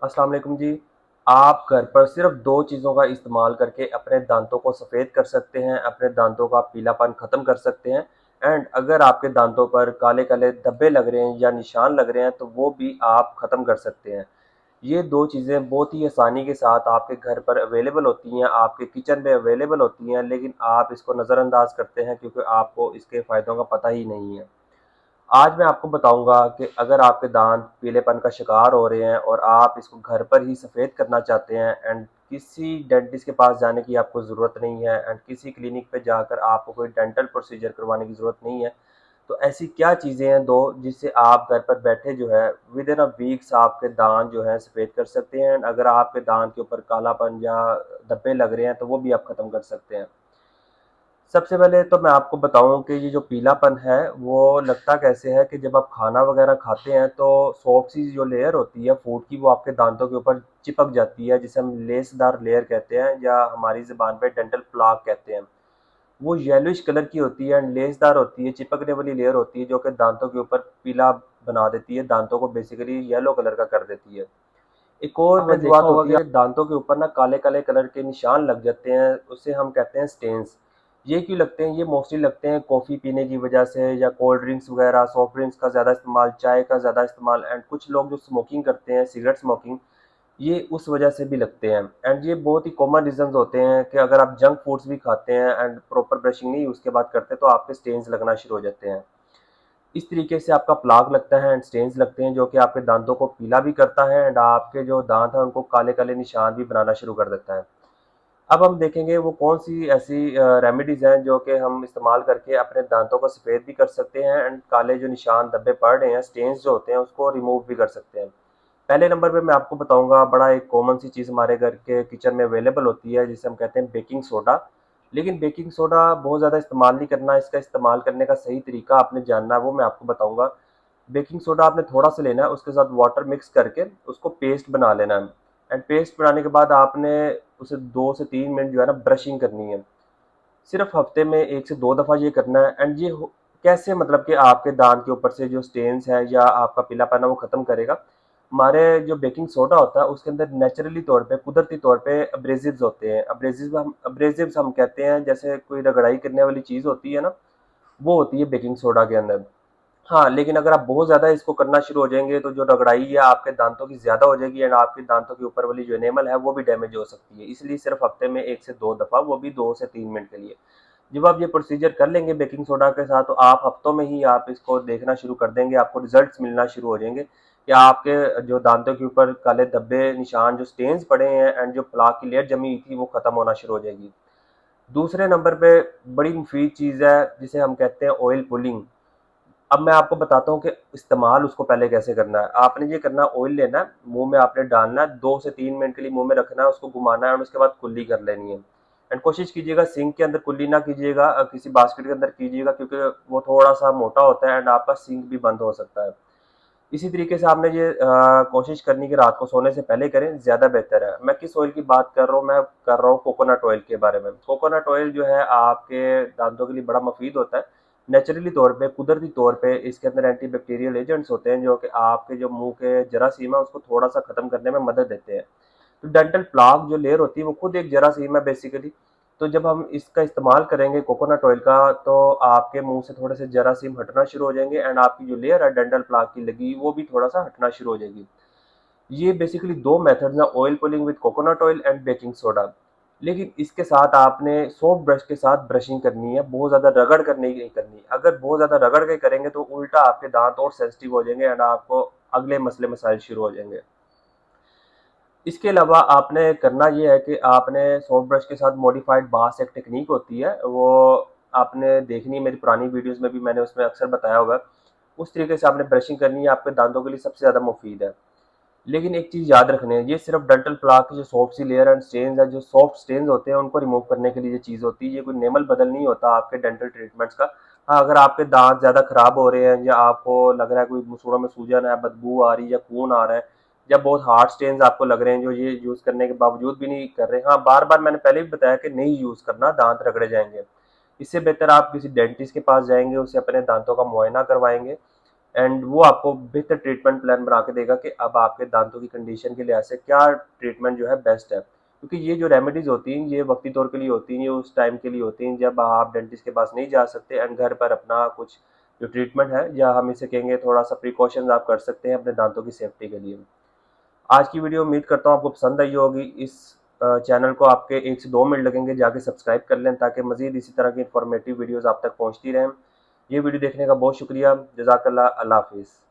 अस्सलाम वालेकुम जी। आप घर पर सिर्फ 2 चीज़ों का इस्तेमाल करके अपने दाँतों को सफ़ेद कर सकते हैं, अपने दाँतों का पीलापन ख़त्म कर सकते हैं एंड अगर आपके दाँतों पर काले-काले धब्बे लग रहे हैं या निशान लग रहे हैं, तो वो भी आप ख़त्म कर सकते हैं। ये 2 चीज़ें बहुत ही आसानी के साथ आपके घर पर अवेलेबल होती हैं, आपके किचन में अवेलेबल होती हैं, लेकिन आप इसको नज़रअंदाज़ करते हैं क्योंकि आपको इसके फ़ायदों का पता ही नहीं है। आज मैं आपको बताऊँगा कि अगर आपके दाँत पीलेपन का शिकार हो रहे हैं और आप इसको घर पर ही सफ़ेद करना चाहते हैं एंड किसी डेंटिस्ट के पास जाने की आपको ज़रूरत नहीं है एंड किसी क्लिनिक पे जाकर आपको कोई डेंटल प्रोसीजर करवाने की ज़रूरत नहीं है। तो ऐसी क्या चीज़ें हैं 2 जिससे आप घर पर बैठे जो है विद इन अ वीक्स आपके दाँत जो है सफ़ेद कर सकते हैं एंड अगर आपके दाँत के ऊपर कालापन या धब्बे लग रहे हैं तो वो भी आप ख़त्म कर सकते हैं। सबसे पहले तो मैं आपको बताऊँ कि ये जो पीलापन है, वो लगता कैसे है कि जब आप खाना वगैरह खाते हैं तो सॉफ्ट सी जो लेयर होती है फूड की वो आपके दाँतों के ऊपर चिपक जाती है, जिसे हम लेसदार लेयर कहते हैं या हमारी ज़ुबान पे डेंटल प्लाक कहते हैं। वो येलोइश कलर की होती है एंड लेसदार होती है, चिपकने वाली लेयर होती है जो कि दाँतों के ऊपर पीला बना देती है, दाँतों को बेसिकली येलो कलर का कर देती है। एक और आपने देखा वजूहत होगा होती कि है दांतों के ऊपर ना काले-काले कलर के निशान लग जाते हैं, उसे हम कहते हैं स्टेन्स। ये क्यों लगते हैं? ये मोस्टली लगते हैं कॉफ़ी पीने की वजह से या कोल्ड ड्रिंक्स वगैरह, सॉफ्ट ड्रिंक्स का ज़्यादा इस्तेमाल, चाय का ज़्यादा इस्तेमाल एंड कुछ लोग जो स्मोकिंग करते हैं, सिगरेट स्मोकिंग, ये उस वजह से भी लगते हैं। एंड ये बहुत ही कॉमन रीज़न्स होते हैं कि अगर आप जंक फूड्स भी खाते हैं एंड प्रॉपर ब्रशिंग नहीं उसके बाद करते, तो आपके स्टेन्स लगना शुरू हो जाते हैं। इस तरीके से आपका प्लाक लगता है एंड स्टेन्स लगते हैं जो कि आपके दांतों को पीला भी करता है एंड आपके जो दांत हैं उनको काले-काले निशान भी बनाना शुरू कर देता है। अब हम देखेंगे वो कौन-सी ऐसी रेमेडीज़ हैं जो कि हम इस्तेमाल करके अपने दांतों को सफ़ेद भी कर सकते हैं एंड काले जो निशान धब्बे पड़ रहे हैं, स्टेन्स जो होते हैं उसको रिमूव भी कर सकते हैं। पहले नंबर पे मैं आपको बताऊँगा बड़ा एक कॉमन सी चीज़ हमारे घर के किचन में अवेलेबल होती है जिसे हम कहते हैं बेकिंग सोडा। लेकिन बेकिंग सोडा बहुत ज़्यादा इस्तेमाल नहीं करना, इसका इस्तेमाल करने का सही तरीका आपने जानना है वो मैं आपको बताऊँगा। बेकिंग सोडा आपने थोड़ा-सा लेना है, उसके साथ वाटर मिक्स करके उसको पेस्ट बना लेना है एंड पेस्ट बनाने के बाद आपने उसे 2 से 3 मिनट जो है ना ब्रशिंग करनी है। सिर्फ हफ्ते में 1 से 2 दफ़ा ये करना है एंड ये हो कैसे मतलब कि आपके दाँत के ऊपर से जो स्टेन्स है या आपका पीलापन है वो ख़त्म करेगा। हमारे जो बेकिंग सोडा होता है उसके अंदर नेचुरली तौर पे, कुदरती तौर पे एब्रेसिव्स होते हैं। एब्रेसिव्स हम कहते हैं जैसे कोई रगड़ाई करने वाली चीज़ होती है ना, वो होती है बेकिंग सोडा के अंदर। हाँ, लेकिन अगर आप बहुत ज़्यादा इसको करना शुरू हो जाएँगे तो जो रगड़ाई है आपके दाँतों की ज़्यादा हो जाएगी एंड आपके दाँतों के ऊपर वाली जो एनामल है वो भी डैमेज हो सकती है। इसलिए सिर्फ़ हफ्ते में 1 से 2 दफ़ा, वो भी 2 से 3 मिनट के लिए। जब आप ये प्रोसीजर कर लेंगे बेकिंग सोडा के साथ तो आप हफ्तों में ही आप इसको देखना शुरू कर देंगे, आपको रिजल्ट्स मिलना शुरू हो जाएँगे कि आपके जो दाँतों के ऊपर काले धब्बे, निशान, जो स्टेन्स पड़े हैं एंड जो प्लाक की लेयर जमी हुई थी वो ख़त्म होना शुरू हो जाएगी। दूसरे नंबर पे बड़ी मुफ़ीद चीज़ है जिसे हम कहते हैं ऑयल पुलिंग। अब मैं आपको बताता हूँ कि इस्तेमाल उसको पहले कैसे करना है। आपने ये करना है, ऑयल लेना है, मुँह में आपने डालना है, 2 से 3 मिनट के लिए मुँह में रखना है, उसको घुमाना है और उसके बाद कुल्ली कर लेनी है। एंड कोशिश कीजिएगा सिंक के अंदर कुल्ली ना कीजिएगा, किसी बास्केट के अंदर कीजिएगा क्योंकि वो थोड़ा-सा मोटा होता है एंड आपका सिंक भी बंद हो सकता है। इसी तरीके से आपने ये कोशिश करनी कि रात को सोने से पहले करें, ज़्यादा बेहतर है। मैं किस ऑयल की बात कर रहा हूँ, मैं कर रहा हूँ कोकोनट ऑयल के बारे में। कोकोनट ऑयल जो है आपके दाँतों के लिए बड़ा मुफ़ीद होता है। नेचुरली तौर पे, कुदरती तौर पे इसके अंदर एंटीबैक्टीरियल एजेंट्स होते हैं जो कि आपके जो मुँह के जरासीम है उसको थोड़ा-सा ख़त्म करने में मदद देते हैं। तो डेंटल प्लाक जो लेयर होती है वो खुद एक जरासीम है बेसिकली। तो जब हम इसका इस्तेमाल करेंगे कोकोनट ऑयल का तो आपके मुंह से थोड़े से जरासीम हटना शुरू हो जाएंगे एंड आपकी जो लेयर है डेंटल प्लाक की लगी वो भी थोड़ा सा हटना शुरू हो जाएगी। ये बेसिकली दो मेथड्स हैं, oil pulling with coconut oil and baking soda. लेकिन इसके साथ आपने सॉफ्ट ब्रश के साथ ब्रशिंग करनी है, बहुत ज़्यादा रगड़ कर नहीं करनी। अगर बहुत ज़्यादा रगड़ के करेंगे तो उल्टा आपके दांत और सेंसिटिव हो जाएंगे एंड आपको अगले मसले मसाइल शुरू हो जाएंगे। इसके अलावा आपने करना ये है कि आपने सॉफ्ट ब्रश के साथ मॉडिफाइड बास एक टेक्निक होती है, वो आपने देखनी है, मेरी पुरानी वीडियोस में भी मैंने उसमें अक्सर बताया होगा। उस तरीके से आपने ब्रशिंग करनी है, आपके दांतों के लिए सबसे ज़्यादा मुफीद है। लेकिन एक चीज़ याद रखनी है, ये सिर्फ डेंटल प्लाक की जो सॉफ्ट सी लेयर एंड स्टेन्स है, जो सॉफ्ट स्टेन्स होते हैं उनको रिमूव करने के लिए ये चीज़ होती है, ये कोई नेमल बदल नहीं होता आपके डेंटल ट्रीटमेंट्स का। हाँ, अगर आपके दांत ज़्यादा खराब हो रहे हैं या आपको लग रहा है कोई सूढ़ों में सूजन है, बदबू आ रही है या खून आ रहा है या बहुत हार्ड स्टेन्स आपको लग रहे हैं जो ये यूज़ करने के बावजूद भी नहीं कर रहे, हाँ, बार-बार मैंने पहले भी बताया कि नहीं यूज़ करना, दांत रगड़े जाएँगे। इससे बेहतर आप किसी डेंटिस्ट के पास जाएँगे, उससे अपने दांतों का मुआयना करवाएँगे एंड वो आपको बेहतर ट्रीटमेंट प्लान बना के देगा कि अब आपके दांतों की कंडीशन के लिहाज से क्या ट्रीटमेंट जो है बेस्ट है। क्योंकि ये जो रेमेडीज़ होती हैं ये वक्ती तौर के लिए होती हैं, ये उस टाइम के लिए होती हैं जब आप डेंटिस्ट के पास नहीं जा सकते एंड घर पर अपना कुछ जो ट्रीटमेंट है या हम इसे कहेंगे थोड़ा सा प्रिकॉशंस आप कर सकते हैं अपने दांतों की सेफ्टी के लिए। आज की वीडियो उम्मीद करता हूँ आपको पसंद आई होगी। इस चैनल को आपके 1 से 2 मिनट लगेंगे जाके सब्सक्राइब कर लें ताकि मज़ीद इसी तरह की इन्फॉर्मेटिव वीडियोज़ आप तक पहुँचती रहें। ये वीडियो देखने का बहुत शुक्रिया। जज़ाकल्लाह। अल्लाह हाफ़िज़।